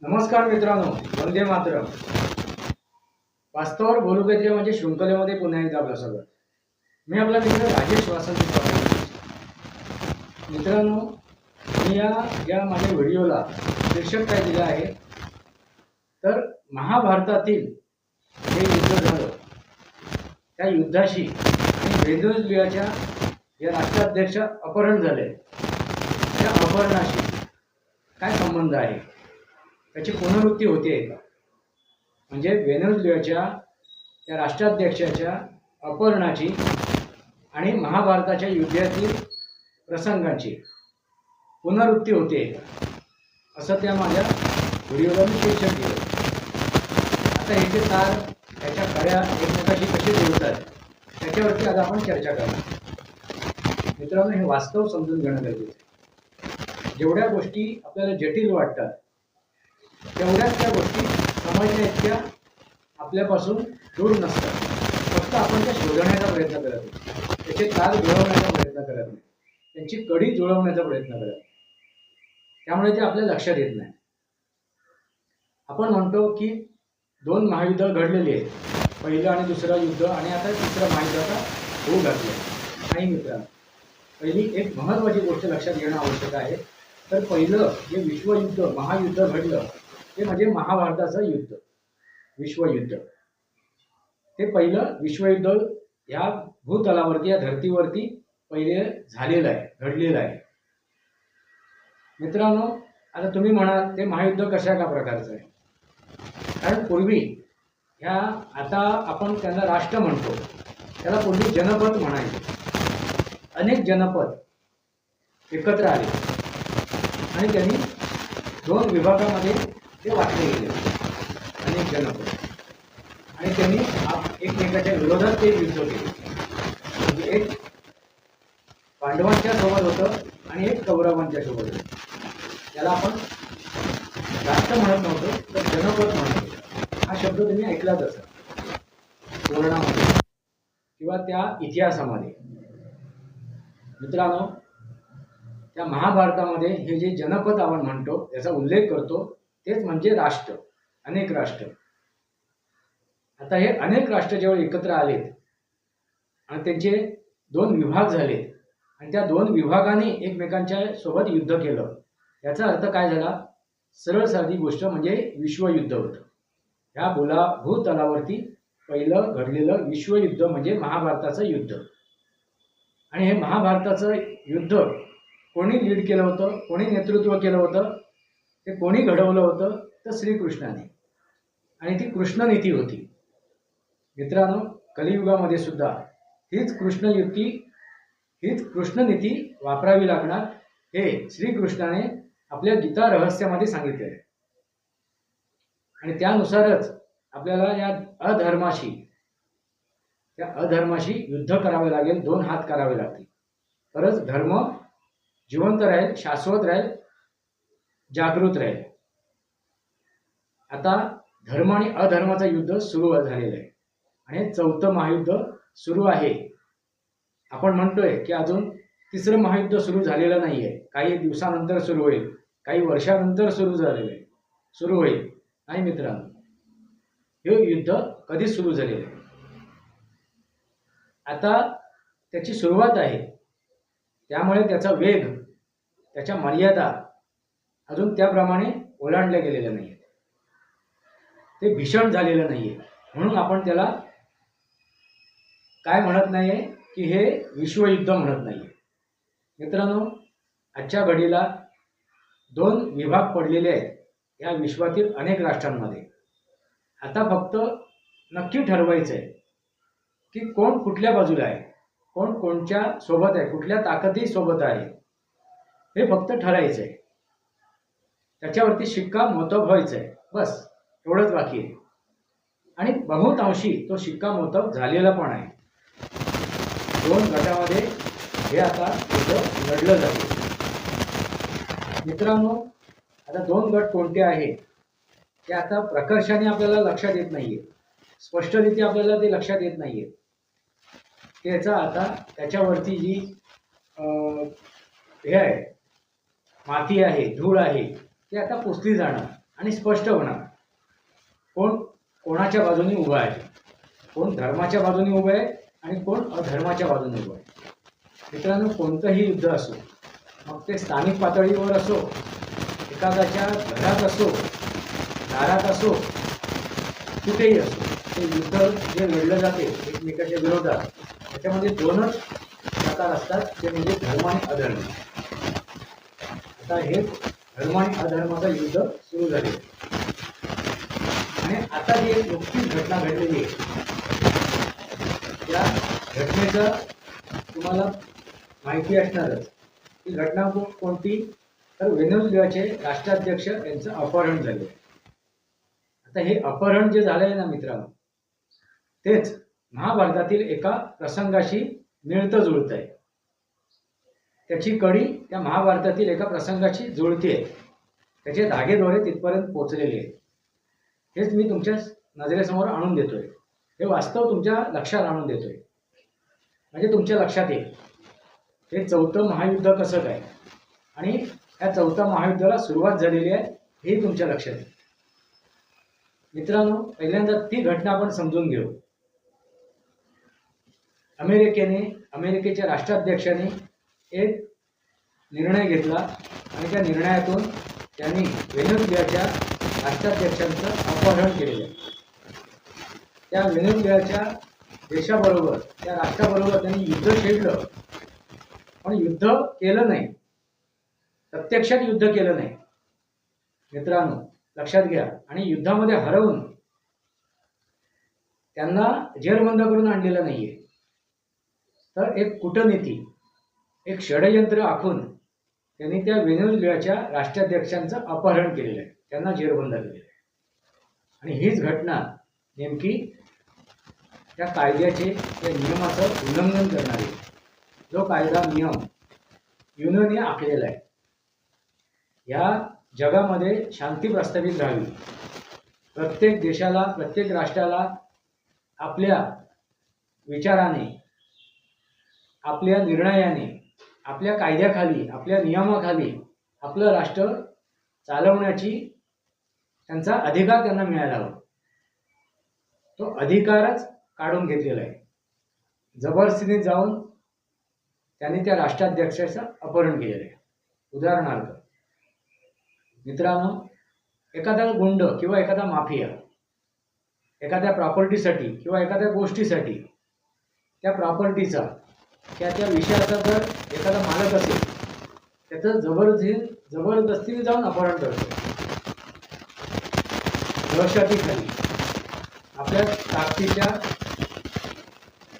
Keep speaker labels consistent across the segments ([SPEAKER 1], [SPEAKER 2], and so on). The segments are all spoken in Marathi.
[SPEAKER 1] नमस्कार मित्रांनो, वंदे मातरम. वास्तवावर बोलू घेतले म्हणजे शृंखलेमध्ये पुन्हा एकदा आपलं सगळं. मी आपला मित्र राजेश वासंती पवार. मित्रांनो, मी या माझ्या व्हिडिओला शीर्षक काय दिलं आहे तर महाभारतातील जे युद्ध झालं त्या युद्धाशी आणि वेनेझुएलाच्या या राष्ट्राध्यक्ष अपहरण झाले त्या अपहरणाशी काय संबंध आहे, त्याची पुनरावृत्ती होते का? म्हणजे वेनेझुएलाच्या त्या राष्ट्राध्यक्षाच्या अपहरणाची आणि महाभारताच्या युद्धातील प्रसंगाची पुनरावृत्ती होते का, असं त्या माझ्या व्हिडिओला मी शीर्षक दिलं. आता हे जे तार त्याच्या कड्या एकमेकाशी कसे जोडतात त्याच्यावरती आज आपण चर्चा करणार. मित्रांनो, हे वास्तव समजून घेणं गरजेचं आहे. जेवढ्या गोष्टी आपल्याला जटिल वाटतात तेवढ्याच त्या गोष्टी समजण्या इतक्या आपल्यापासून दूर नसतात. फक्त आपण त्या शोधण्याचा प्रयत्न करत नाही, त्याचे तार जुळवण्याचा प्रयत्न करत नाही, त्यांची कडी जुळवण्याचा प्रयत्न करत नाही. त्यामुळे ते आपल्या लक्षात येत नाही. आपण म्हणतो की 2 महायुद्ध घडलेली आहेत, पहिलं आणि दुसरं युद्ध, आणि आता तिसरं महायुद्ध आता होऊ लागले. नाही मित्रांनो, पहिली एक महत्त्वाची गोष्ट लक्षात घेणं आवश्यक आहे. तर पहिलं जे विश्वयुद्ध महायुद्ध घडलं ते म्हणजे महाभारताचं युद्ध, विश्वयुद्ध. ते पहिलं विश्वयुद्ध या भूतलावरती, या धर्तीवरती पहिले झालेलं आहे, घडलेलं आहे. मित्रांनो, आता तुम्ही म्हणाल ते महायुद्ध कशा का प्रकारचं आहे? कारण पूर्वी ह्या, आता आपण त्यांना राष्ट्र म्हणतो, त्याला पूर्वी जनपद म्हणायचे. अनेक जनपद एकत्र आले आणि त्यांनी 2 विभागामध्ये ते वाटले गेले, अनेक जनपद, आणि त्यांनी एकमेकाच्या विरोधात ते युद्ध केले. म्हणजे एक पांडवांच्या सोबत होतं आणि एक कौरवांच्या सोबत होतं. त्याला आपण राष्ट्र म्हणत नव्हतो तर जनपद म्हणत होतो. हा शब्द तुम्ही ऐकलाच असेल पुराणामध्ये किंवा त्या इतिहासामध्ये. मित्रांनो, त्या महाभारतामध्ये हे जे जनपद आपण म्हणतो त्याचा उल्लेख करतो तेच म्हणजे राष्ट्र, अनेक राष्ट्र. आता हे अनेक राष्ट्र जेव्हा एकत्र आलेत आणि त्यांचे 2 विभाग झालेत आणि त्या 2 विभागांनी एकमेकांच्या सोबत युद्ध केलं, याचा अर्थ काय झाला? सरळ साधी गोष्ट म्हणजे विश्वयुद्ध होतं. ह्या भूतलावरती पहिलं घडलेलं विश्वयुद्ध म्हणजे महाभारताचं युद्ध. आणि हे महाभारताचं युद्ध कोणी लीड केलं होतं, कोणी नेतृत्व केलं होतं, ते कोणी घडवलं होतं? तर श्रीकृष्णाने. आणि ती कृष्णनीती होती. मित्रांनो, कलियुगामध्ये सुद्धा हीच कृष्णनीती वापरावी लागणार हे श्रीकृष्णाने आपल्या गीता रहस्यामध्ये सांगितले आहे. आणि त्यानुसारच आपल्याला या अधर्माशी युद्ध करावे लागेल, 2 हात करावे लागतील. तरच धर्म जिवंत राहील, शाश्वत राहील, जागृत राहील. आता धर्म आणि अधर्माचं युद्ध सुरू झालेलं आहे आणि 4थं महायुद्ध सुरू आहे. आपण म्हणतोय की अजून 3रं महायुद्ध सुरू झालेलं नाहीये, काही दिवसानंतर सुरू होईल, काही वर्षानंतर सुरू होईल. नाही मित्रांनो, हे युद्ध कधी सुरू झालेलं आहे, आता त्याची सुरुवात आहे. त्यामुळे त्याचा वेग, त्याच्या मर्यादा अजून त्याप्रमाणे ओलांडल्या गेलेल्या नाहीत, ते भीषण झालेलं नाहीये. म्हणून आपण त्याला काय म्हणत नाहीये की हे विश्वयुद्ध म्हणत नाहीये. मित्रांनो, आजच्या घडीला 2 विभाग पडलेले आहेत या विश्वातील अनेक राष्ट्रांमध्ये. आता फक्त नक्की ठरवायचं आहे की कोण कुठल्या बाजूला आहे, कोण कोणच्या सोबत आहे, कुठल्या ताकदी सोबत आहे, हे फक्त ठरायचं आहे. त्याच्यावरती शिक्कामोर्तब व्हायचं आहे, बस एवढंच बाकी आहे. आणि बहुतांशी तो शिक्कामोर्तब झालेला पण आहे. 2 गटामध्ये हे आता युद्ध लढलं जाते. मित्रांनो, आता 2 गट कोणते आहेत ते आता प्रकर्षाने आपल्याला लक्षात येत नाहीये, स्पष्टरित्या आपल्याला ते लक्षात येत नाहीये. त्याचा आता त्याच्यावरती जी हे आहे, माती आहे, धूळ आहे, ती आता पुसली जाणार आणि स्पष्ट होणार कोण कोणाच्या बाजूने उभा आहे, कोण धर्माच्या बाजूने उभं आहे आणि कोण अधर्माच्या बाजूने उभं आहे. मित्रांनो, कोणतंही युद्ध असो, मग ते स्थानिक पातळीवर असो, एखाद्याच्या घरात असो, दारात असो, कुठेही असो, ते युद्ध जे लढलं जाते एकमेकाच्या विरोधात, त्याच्यामध्ये दोनच प्रकार असतात, ते म्हणजे धर्म आणि अधर्म. आता हे धर्म आणि अधर्माचं युद्ध सुरू झाले आणि आता जी एक नुकतीच घटना घडलेली आहे, त्या घटनेचं तुम्हाला माहिती असणारच. ही घटना कोणती, तर व्हेनेझुएलाचे राष्ट्राध्यक्ष यांचं अपहरण झाले. आता हे अपहरण जे झालंय ना मित्रांनो, तेच महाभारतातील एका प्रसंगाशी मिळतं जुळत आहे. त्याची कडी त्या महाभारतातील एका प्रसंगाशी जुळते, त्याचे धागेदोरे तिथपर्यंत पोहोचलेले आहेत. हेच मी तुमच्या नजरेसमोर आणून देतोय, हे वास्तव तुमच्या लक्षात आणून देतोय, म्हणजे तुमच्या लक्षात येईल हे चौथं महायुद्ध कसं काय आणि या चौथ्या महायुद्धाला सुरुवात झालेली आहे हे तुमच्या लक्षात येईल. मित्रांनो, पहिल्यांदा ती घटना आपण समजून घेऊ. अमेरिकेच्या राष्ट्राध्यक्षाने एक निर्णय घेतला आणि त्या निर्णयातून त्यांनी व्हेनेझुएलाच्या राष्ट्राध्यक्षांचं अपहरण केलेलं आहे. त्या व्हेनेझुएलाच्या देशाबरोबर, त्या राष्ट्राबरोबर त्यांनी युद्ध छेडलं, पण युद्ध केलं नाही, प्रत्यक्षात युद्ध केलं नाही. मित्रांनो, लक्षात घ्या. आणि युद्धामध्ये हरवून त्यांना जेरबंद करून आणलेलं नाहीये, तर एक कूटनीती, एक षडयंत्र आखून त्यांनी त्या व्हेनेझुएलाच्या राष्ट्राध्यक्षांचं अपहरण केलेलं आहे, त्यांना जेरबंद केलेलं आहे. आणि हीच घटना नेमकी त्या कायद्याचे, त्या नियमाचं उल्लंघन करणारी, जो कायदा नियम युनोने आखलेला आहे, या जगामध्ये शांती प्रस्थापित राहावी, प्रत्येक देशाला, प्रत्येक राष्ट्राला आपल्या विचाराने, आपल्या निर्णयाने, आपल्या कायद्याखाली, आपल्या नियमाखाली आपलं राष्ट्र चालवण्याची त्यांचा अधिकार त्यांना मिळायला हवा. तो अधिकारच काढून घेतलेला आहे. जबरदस्तीने जाऊन त्यांनी त्या राष्ट्राध्यक्षाचं अपहरण केलेलं आहे. उदाहरणार्थ मित्रांनो, एखादा गुंड किंवा एखादा माफिया एखाद्या प्रॉपर्टीसाठी किंवा एखाद्या गोष्टीसाठी, त्या प्रॉपर्टीचा, त्या विषयाचा जर एखादा मालक असेल, त्याचं जबरदस्तीने जाऊन अपहरण करतो, दहशतीखाली, आपल्या ताकदीच्या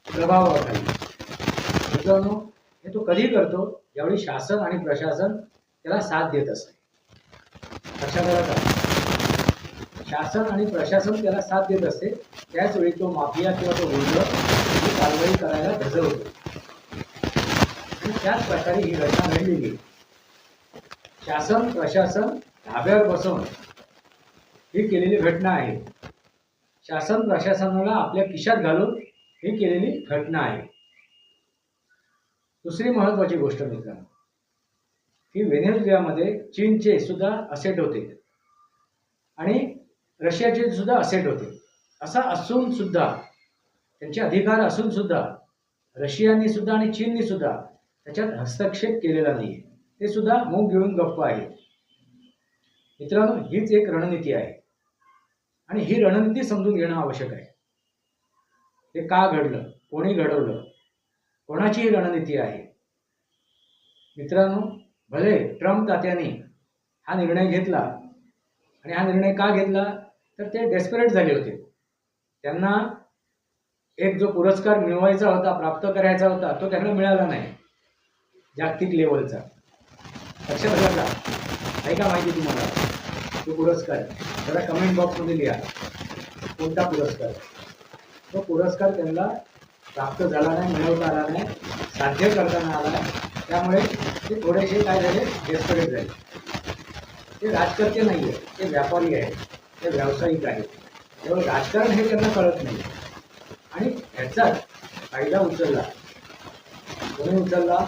[SPEAKER 1] प्रभावाखाली. मित्रांनो, हे तो कधी करतो, ज्यावेळी शासन आणि प्रशासन त्याला साथ देत असते. लक्षात आलं का? शासन आणि प्रशासन त्याला साथ देत असते, त्याच वेळी तो माफिया किंवा तो गुंड ही कारवाई करायला धजवतो. आणि त्याच प्रकारे ही घटना घडलेली. शासन प्रशासन धाब्यावर बसवून ही केलेली घटना आहे. शासन प्रशासनाला आपल्या खिशात घालून ही केलेली घटना आहे. दुसरी महत्वाची गोष्ट मित्रांनो, की व्हेनेझुएलामध्ये चीनचे सुद्धा असेट होते आणि रशियाचे सुद्धा असेट होते. असा असून सुद्धा, त्यांचे अधिकार असून सुद्धा रशियाने सुद्धा आणि चीनने सुद्धा त्याच्यात हस्तक्षेप केलेला नाही. ते सुद्धा मूग गिळून गप्प आहे. मित्रांनो, हीच एक रणनीती आहे आणि ही रणनीती समजून घेणं आवश्यक आहे. हे का घडलं, कोणी घडवलं, कोणाची ही रणनीती आहे. मित्रांनो, भले ट्रम्प तात्याने हा निर्णय घेतला, आणि हा निर्णय का घेतला, तर ते डेस्परेट झाले होते. त्यांना एक जो पुरस्कार मिळवायचा होता, प्राप्त करायचा होता, तो त्यांना मिळाला नाही जागतिक लेवलचा. लक्षात आलं का? आहे का माहिती तुम्हाला तो पुरस्कार? जरा कमेंट बॉक्समध्ये लिहा कोणता पुरस्कार. तो पुरस्कार त्यांना प्राप्त झाला नाही, मिळवता आला नाही, साध्य करताना आला नाही. त्यामुळे ते थोडेसे काय झाले, डेस्परेट झाले. ते राजकर्ते नाही आहे, ते व्यापारी आहेत, ते व्यावसायिक आहेत. त्यामुळे राजकारण हे त्यांना कळत नाही. आणि ह्याचाच फायदा उचलला. कोणी उचलला?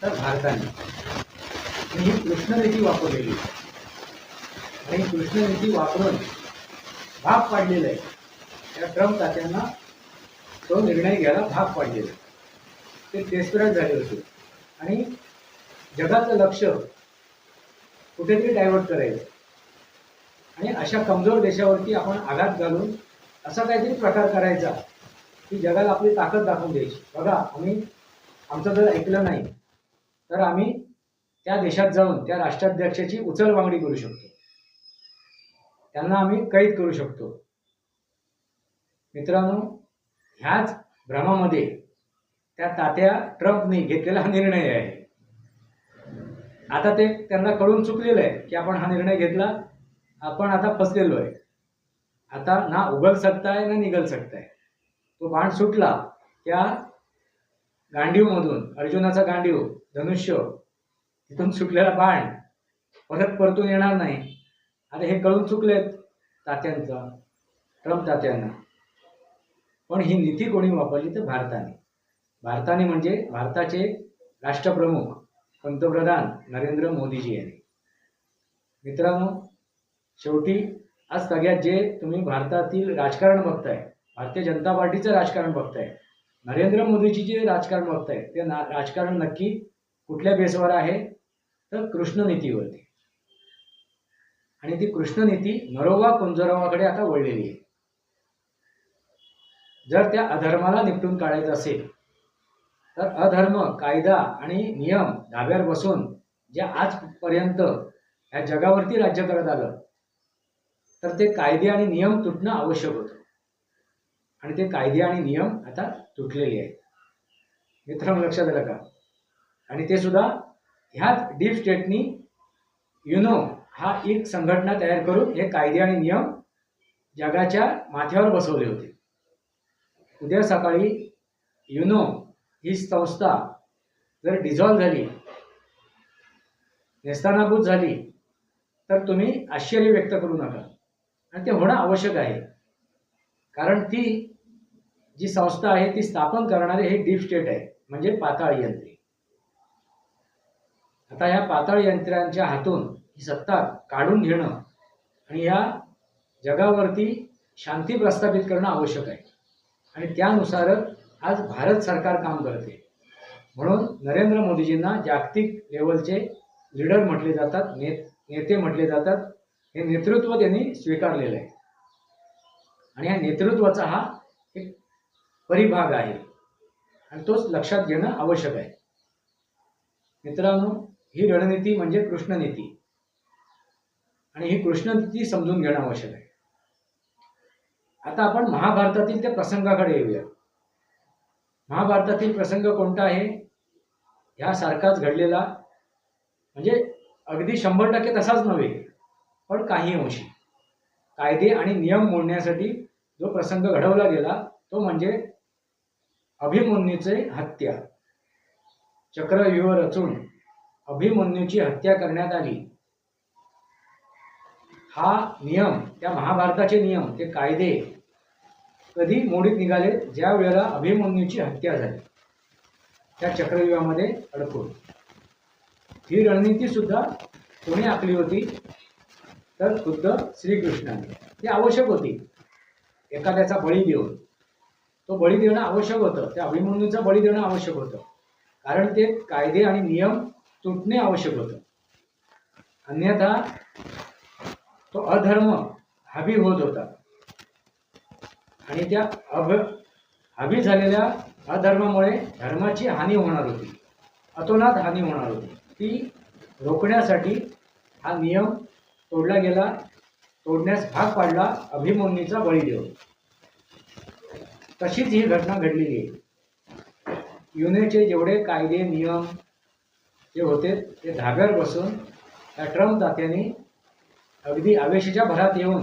[SPEAKER 1] तर भारताने. आणि ही कृष्णनीती वापरलेली. आणि कृष्ण नीती वापरून भाग पाडलेला आहे. त्या ट्रम्प तात्यांना तो निर्णय घ्यायला भाग पाडलेला. ते डेस्परेट झाले होते आणि जगाचं लक्ष कुठेतरी डायव्हर्ट करायचं आणि अशा कमजोर देशावरती आपण आघात घालून असा काहीतरी प्रकार करायचा की जगाला आपली ताकद दाखवून द्यायची. बघा, आमचं जर ऐकलं नाही तर आम्ही त्या देशात जाऊन त्या राष्ट्राध्यक्षाची उचलबांगडी करू शकतो, त्यांना आम्ही कैद करू शकतो. मित्रांनो, ह्याच भ्रमामध्ये त्या तात्या ट्रम्पने घेतलेला हा निर्णय आहे. आता ते त्यांना कळून चुकलेलं आहे की आपण हा निर्णय घेतला, आपण आता फसलेलो आहे. आता ना उगल सकता है ना निगल सकता है. तो बाण सुटला त्या गांडीवमधून, अर्जुनाचा गांडीव धनुष्य, तिथून सुटलेला बाण परत परतून येणार नाही. आता हे कळून चुकलेत तात्यांचा, ट्रम्प तात्यांना. पण ही नीती कोणी वापरली तर भारताने म्हणजे भारताचे राष्ट्रप्रमुख पंतप्रधान नरेंद्र मोदीजी यांनी. मित्रांनो, शेवटी आज सगळ्यात जे तुम्ही भारतातील राजकारण बघताय, भारतीय जनता पार्टीचं राजकारण बघताय, नरेंद्र मोदीजी जे राजकारण बघताय, ते राजकारण नक्की कुठल्या बेसवर आहे तर कृष्ण नीतीवरती. आणि ती कृष्ण नीती नरोवा कुंजरोवाकडे आता वळलेली आहे. जर त्या अधर्माला निपटून काढायचं असेल तर अधर्म, कायदा आणि नियम धाब्यावर बसून जे आजपर्यंत या जगावरती राज्य करत आलं, तर ते कायदे आणि नियम तुटणं आवश्यक होतं. आणि ते कायदे आणि नियम आता तुटलेले आहेत. मित्रांनो, लक्षात आलं का? आणि ते सुद्धा ह्याच डीप स्टेटनी युनो हा एक संघटना तयार करून हे कायदे आणि नियम जगाच्या माथ्यावर बसवले होते. उद्या सकाळी युनो ही संस्था जर डिझॉल्व झाली, नेस्तानाबूत झाली, तर तुम्ही आश्चर्य व्यक्त करू नका. आणि ते होणं आवश्यक आहे, कारण ती जी संस्था आहे ती स्थापन करणारे हे डीप स्टेट आहे, म्हणजे पाताळ यंत्रे. आता या पाताळ यंत्र्यांच्या हातून ही सत्ता काढून घेणं आणि या जगावरती शांती प्रस्थापित करणं आवश्यक आहे. आणि त्यानुसारच आज भारत सरकार काम करते. म्हणून नरेंद्र मोदीजींना जागतिक लेवलचे लीडर म्हटले जातात, नेते म्हटले जातात. हे नेतृत्व त्यांनी स्वीकारलेलं आहे आणि या नेतृत्वाचा हा एक परिभाग आहे आणि तोच लक्षात घेणं आवश्यक आहे. मित्रांनो, ही रणनीती म्हणजे कृष्ण नीती आणि ही कृष्ण नीती समजून घेणं आवश्यक आहे. आता आपण महाभारतातील त्या प्रसंगाकडे येऊया. महाभारतातील प्रसंग कोणता आहे? ह्यासारखाच घडलेला, म्हणजे अगदी 100% तसाच नव्हे, पण काही अंशी कायदे आणि नियम मोडण्यासाठी जो प्रसंग घडवला गेला तो म्हणजे अभिमन्यूचे हत्या. चक्रव्यूह रचून अभिमन्यूची हत्या करण्यात आली. हा नियम, त्या महाभारताचे नियम, ते कायदे कधी मोडीत निघाले? ज्या वेळेला अभिमन्यूची हत्या झाली त्या चक्रव्यूहामध्ये अडकून. ही रणनीती सुद्धा कोणी आखली होती तर खुद्द श्रीकृष्णाने. ती आवश्यक होती. एखाद्याचा बळी देऊन, तो बळी देणं आवश्यक होतं, त्या अभिमन्यूचा बळी देणं आवश्यक होतं, कारण ते कायदे आणि नियम तुटणे आवश्यक होतं. अन्यथा तो अधर्म हावी होत होता आणि त्या हावी झालेल्या अधर्मामुळे धर्माची हानी होणार होती, अतोनात हानी होणार होती. ती रोखण्यासाठी हा नियम तोडला गेला, तोडण्यास भाग पाडला अभिमन्यूचा बळी देऊन. तशीच ही घटना घडलेली आहे. युनेचे जेवढे कायदे नियम जे होते ते धाब्यावर बसून त्या ट्रम्प तात्यांनी अगदी आवेशाच्या भरात येऊन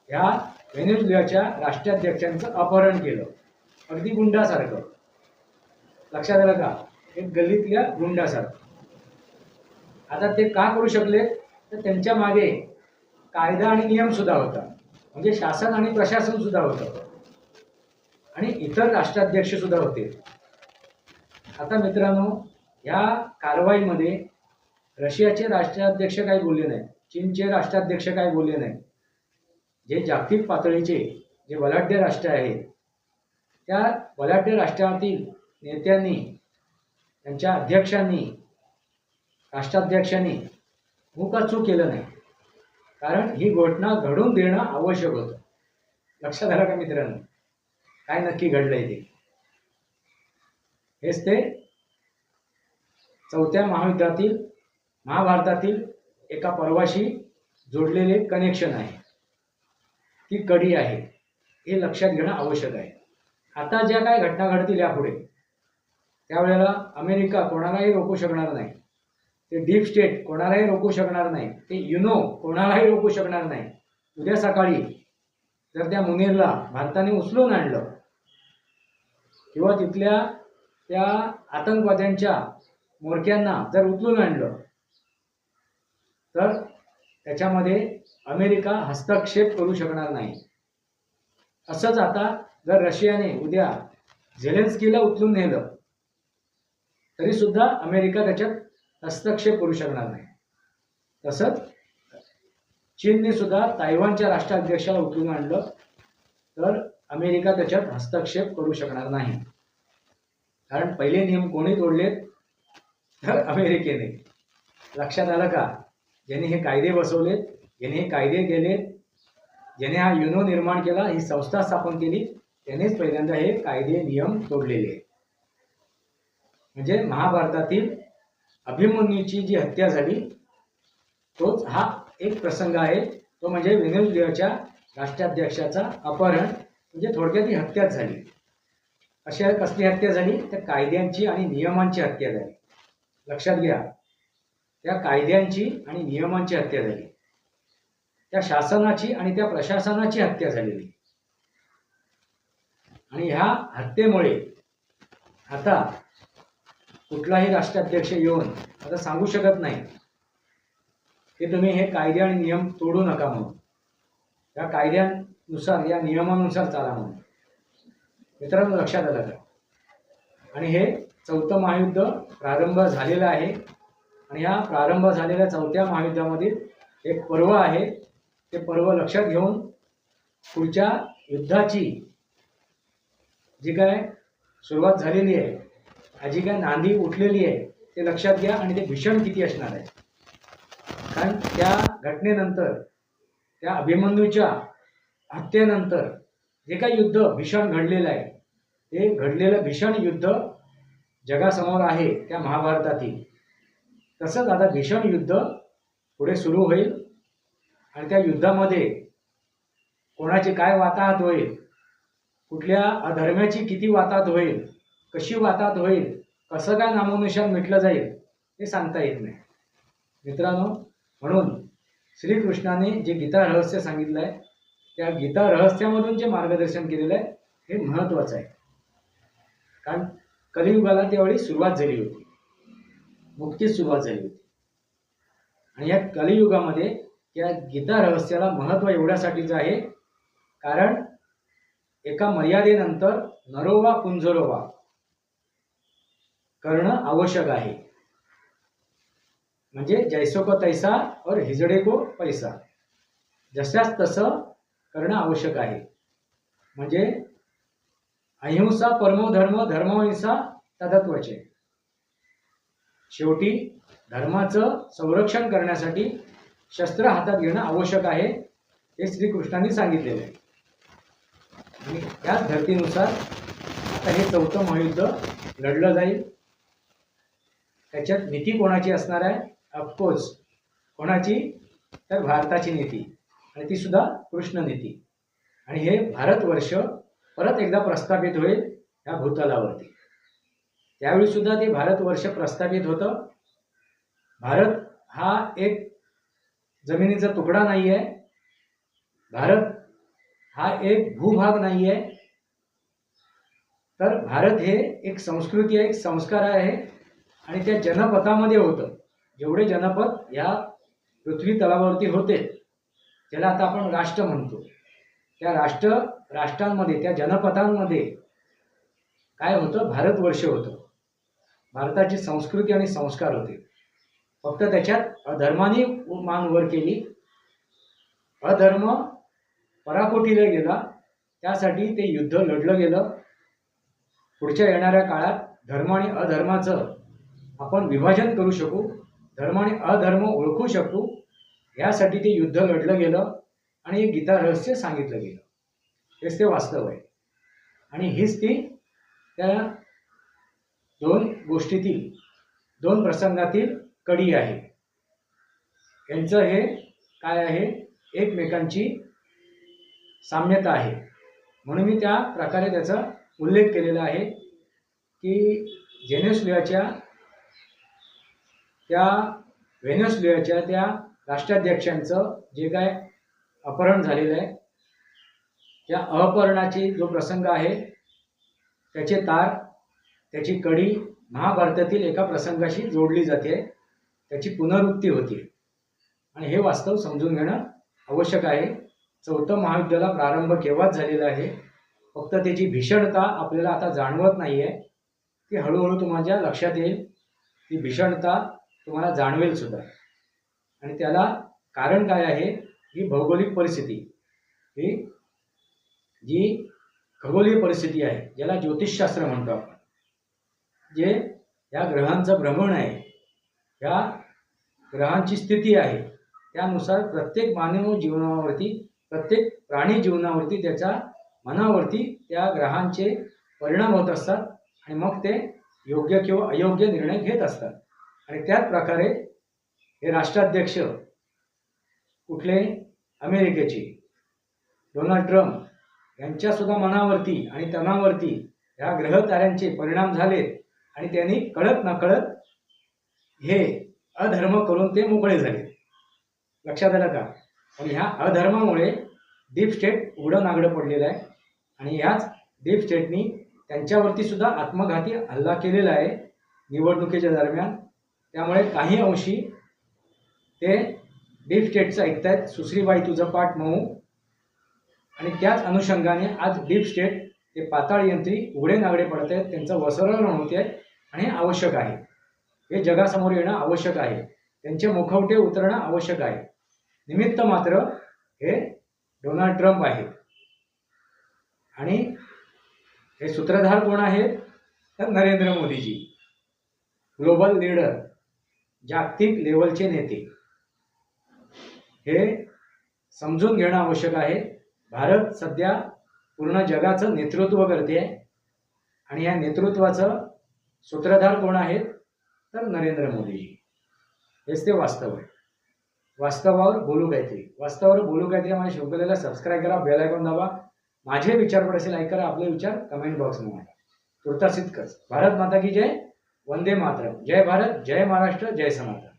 [SPEAKER 1] ह्या व्हेनेझुएलाच्या राष्ट्राध्यक्षांचं अपहरण केलं, अगदी गुंडासारखं. लक्षात आलं का? एक गल्लीतल्या गुंडासारखं. आता ते का करू शकले तर त्यांच्या मागे कायदा आणि नियम सुद्धा होता, म्हणजे शासन आणि प्रशासन सुद्धा होतं आणि इतर राष्ट्राध्यक्ष सुद्धा होते. आता मित्रांनो, या कारवाईमध्ये रशियाचे राष्ट्राध्यक्ष काही बोलले नाही, चीनचे राष्ट्राध्यक्ष काय बोलले नाही. जे जागतिक पातळीचे जे बलाढ्य राष्ट्र आहेत त्या बलाढ्य राष्ट्रातील नेत्यांनी, त्यांच्या अध्यक्षांनी, राष्ट्राध्यक्षांनी मुखाचूक केलं नाही. कारण ही घटना घडून देणं आवश्यक होतं. लक्षात आलं का मित्रांनो, काय नक्की घडलंय ते? हेच ते चौथ्या महायुद्धातील, महाभारतातील एका पर्वाशी जोडलेले कनेक्शन आहे, ती कडी आहे. हे लक्षात घेणं आवश्यक आहे. आता ज्या काय घटना घडतील यापुढे, त्यावेळेला अमेरिका कोणालाही रोखू शकणार नाही. ते डीप स्टेट कोणालाही रोखू शकणार नाही. ते युनो कोणालाही रोखू शकणार नाही. उद्या सकाळी जर त्या मुनीरला भारताने उचलून आणलं किंवा तिथल्या त्या आतंकवाद्यांच्या म्होरक्यांना जर उचलून आणलं तर त्याच्यामध्ये अमेरिका हस्तक्षेप करू शकणार नाही. असंच आता जर रशियाने उद्या झेलेन्स्कीला उचलून नेलं तरी सुद्धा अमेरिका त्याच्यात हस्तक्षेप करू शकणार नाही. तसंच चीनने सुद्धा तायवानच्या राष्ट्राध्यक्षाला उचलून आणलं तर अमेरिका त्याच्यात हस्तक्षेप करू शकणार नाही. कारण पहिले नियम कोणी तोडलेत तर अमेरिकेने. लक्षात आलं का? ज्यांनी हे कायदे बसवलेत, ज्यांनी हे कायदे केलेत, ज्याने हा युनो निर्माण केला, ही संस्था स्थापन केली, त्यानेच पहिल्यांदा हे कायदे नियम तोडलेले आहेत. म्हणजे महाभारतातील अभिमन्यूची जी हत्या झाली तोच हा एक प्रसंग आहे. तो म्हणजे व्हेनेझुएलाच्या राष्ट्राध्यक्षाचा अपहरण, म्हणजे थोडक्यात ही हत्याच झाली. अशा कसली हत्या झाली? त्या कायद्यांची आणि नियमांची हत्या झाली. लक्षात घ्या, त्या कायद्यांची आणि नियमांची हत्या झाली. त्या शासनाची आणि त्या प्रशासनाची हत्या झालेली. आणि ह्या हत्येमुळे आता कुठलाही राष्ट्राध्यक्ष येऊन आता सांगू शकत नाही की तुम्ही हे कायदे आणि नियम तोडू नका म्हणून, या कायद्यानुसार, या नियमानुसार चाला म्हणून. मित्रांनो, लक्षात आलं का? आणि हे चौथं महायुद्ध प्रारंभ झालेलं आहे. आणि ह्या प्रारंभ झालेल्या चौथ्या महायुद्धामधील एक पर्व आहे. ते पर्व लक्षात घेऊन पुढच्या युद्धाची जी काय सुरुवात झालेली आहे, जी काय नांदी उठलेली आहे, ते लक्षात घ्या. आणि ते भीषण किती असणार आहे. कारण त्या घटनेनंतर, त्या अभिमन्यूच्या हत्येनंतर जे काही युद्ध भीषण घडलेलं आहे, ते घडलेलं भीषण युद्ध जगासमोर आहे त्या महाभारतातील. तसंच आता भीषण युद्ध पुढे सुरू होईल. आणि त्या युद्धामध्ये कोणाची काय वाताहत होईल, कुठल्या अधर्म्याची किती वाताहत होईल, कशी वाताहत होईल, कसं काय नामोनिशाण मिटलं जाईल, हे सांगता येत नाही. मित्रांनो, म्हणून श्रीकृष्णाने जे गीता रहस्य सांगितलं आहे, त्या गीता रहस्यामधून जे मार्गदर्शन केलेलं आहे हे महत्त्वाचं आहे. कारण कलियुगाला त्यावेळी सुरुवात झाली होती, मुक्तीच सुरुवात झाली होती. आणि या कलियुगामध्ये या गीता रहस्याला महत्त्व एवढ्यासाठीच आहे कारण एका मर्यादेनंतर नरोवा कुंजरोवा करणं आवश्यक आहे. म्हणजे जैसो को तैसा और हिजडे को पैसा, जशास तसं करणं आवश्यक आहे. म्हणजे अहिंसा परमो धर्म धर्महिंसा तदत्वचे. शेवटी धर्माचं संरक्षण करण्यासाठी शस्त्र हातात घेणं आवश्यक आहे, हे श्रीकृष्णांनी सांगितलेलं आहे. आणि त्याच धर्तीनुसार आता हे चौथं महायुद्ध लढलं जाईल. त्याच्यात नीती कोणाची असणार आहे? ऑफकोर्स कोणाची? तर भारताची नीती, आणि ती सुद्धा कृष्ण नीती. आणि हे भारतवर्ष परत एकदा प्रस्थापित होईल या भूतलावरती. त्यावेळी सुद्धा ते भारतवर्ष प्रस्थापित होतं. भारत हा एक जमिनीचा तुकडा नाही आहे. भारत हा एक भूभाग नाही आहे. तर भारत हे एक संस्कृती आहे, एक संस्कार आहे. आणि त्या जनपदामध्ये होतं. जेवढे जनपद या पृथ्वी तलावरती होते, ज्याला आता आपण राष्ट्र म्हणतो, त्या राष्ट्रांमध्ये, त्या जनपदांमध्ये काय होतं? भारतवर्ष होतं. भारताची संस्कृती आणि संस्कार होते. फक्त त्याच्यात अधर्माने मान वर केली, अधर्म पराकोटीला गेला, त्यासाठी ते युद्ध लढलं गेलं. पुढच्या येणाऱ्या काळात धर्म आणि अधर्माचं आपण विभाजन करू शकू, धर्म आणि अधर्म ओळखू शकू, यासाठी ते युद्ध लढलं गेलं आणि गीता रहस्य सांगितलं गेलं. हेच ते वास्तव आहे आणि हीच ती त्या दोन गोष्टीतील, दोन प्रसंगातील कडी आहे. यांचं हे काय आहे, एकमेकांची साम्यता आहे. म्हणून मी त्या प्रकारे त्याचा उल्लेख केलेला आहे की व्हेनेझुएलाच्या त्या राष्ट्राध्यक्षांचं जे काय अपहरण झालेलं आहे, त्या अपहरणाची जो प्रसंग आहे त्याचे तार, त्याची कडी महाभारतातील एका प्रसंगाशी जोडली जाते, त्याची पुनरावृत्ती होते आणि हे वास्तव समजून घेणं आवश्यक आहे. 4थं महायुद्धाला प्रारंभ केव्हाच झालेला आहे, फक्त त्याची भीषणता आपल्याला आता जाणवत नाही आहे. ती हळूहळू तुमच्या लक्षात येईल, ती भीषणता तुम्हाला जाणवेल सुद्धा. आणि त्याला कारण काय आहे, ही भौगोलिक परिस्थिती, ही जी खगोलीय परिस्थिती आहे, ज्याला ज्योतिषशास्त्र म्हणतो आपण, जे या ग्रहांचं भ्रमण आहे, या ग्रहांची स्थिती आहे, त्यानुसार प्रत्येक मानव जीवनावरती, प्रत्येक प्राणी जीवनावरती, त्याच्या मनावरती त्या ग्रहांचे परिणाम होत असतात आणि मग ते योग्य किंवा अयोग्य निर्णय घेत असतात. आणि त्याच प्रकारे हे राष्ट्राध्यक्ष कुठले, अमेरिकेचे डोनाल्ड ट्रम्प यांच्यासुद्धा मनावरती आणि तनावरती ह्या ग्रहताऱ्यांचे परिणाम झालेत आणि त्यांनी कळत नकळत हे अधर्म करून ते मोकळे झाले. लक्षात आलं का? आणि ह्या अधर्मामुळे डीप स्टेट उघडं नागडं पडलेलं आहे आणि ह्याच डीप स्टेटनी त्यांच्यावरती सुद्धा आत्मघाती हल्ला केलेला आहे निवडणुकीच्या दरम्यान. त्यामुळे काही अंशी ते डीप स्टेटचं ऐकतायत, सुश्रीबाई तुझं पाठ मऊ. आणि त्याच अनुषंगाने आज डीप स्टेट ते पाताळ यंत्री उघडे नागडे पडत आहेत, त्यांचं वसरण होते आणि हे आवश्यक आहे. हे जगासमोर येणं आवश्यक आहे, त्यांचे मुखवटे उतरणं आवश्यक आहे. निमित्त मात्र हे डोनाल्ड ट्रम्प आहेत. आणि हे सूत्रधार कोण आहेत, तर नरेंद्र मोदीजी, ग्लोबल लीडर, जागतिक लेवलचे नेते. हे समजून घेणं आवश्यक आहे. भारत सध्या पूर्ण जगाचं नेतृत्व करते आणि या नेतृत्वाचं सूत्रधार कोण आहेत, तर नरेंद्र मोदीजी. हेच ते वास्तव आहे. वास्तवावर बोलू काहीतरी, वास्तवावर बोलू काहीतरी. माझ्या शृंखलेला सबस्क्राईब करा, बेल आयकॉन दाबा. माझे विचार पडसे लाईक करा, आपले विचार कमेंट बॉक्समध्ये मांडा. तुर्तास इतकंच. भारत माता की जय, वंदे मातरम. जय भारत, जय महाराष्ट्र, जय सनातन.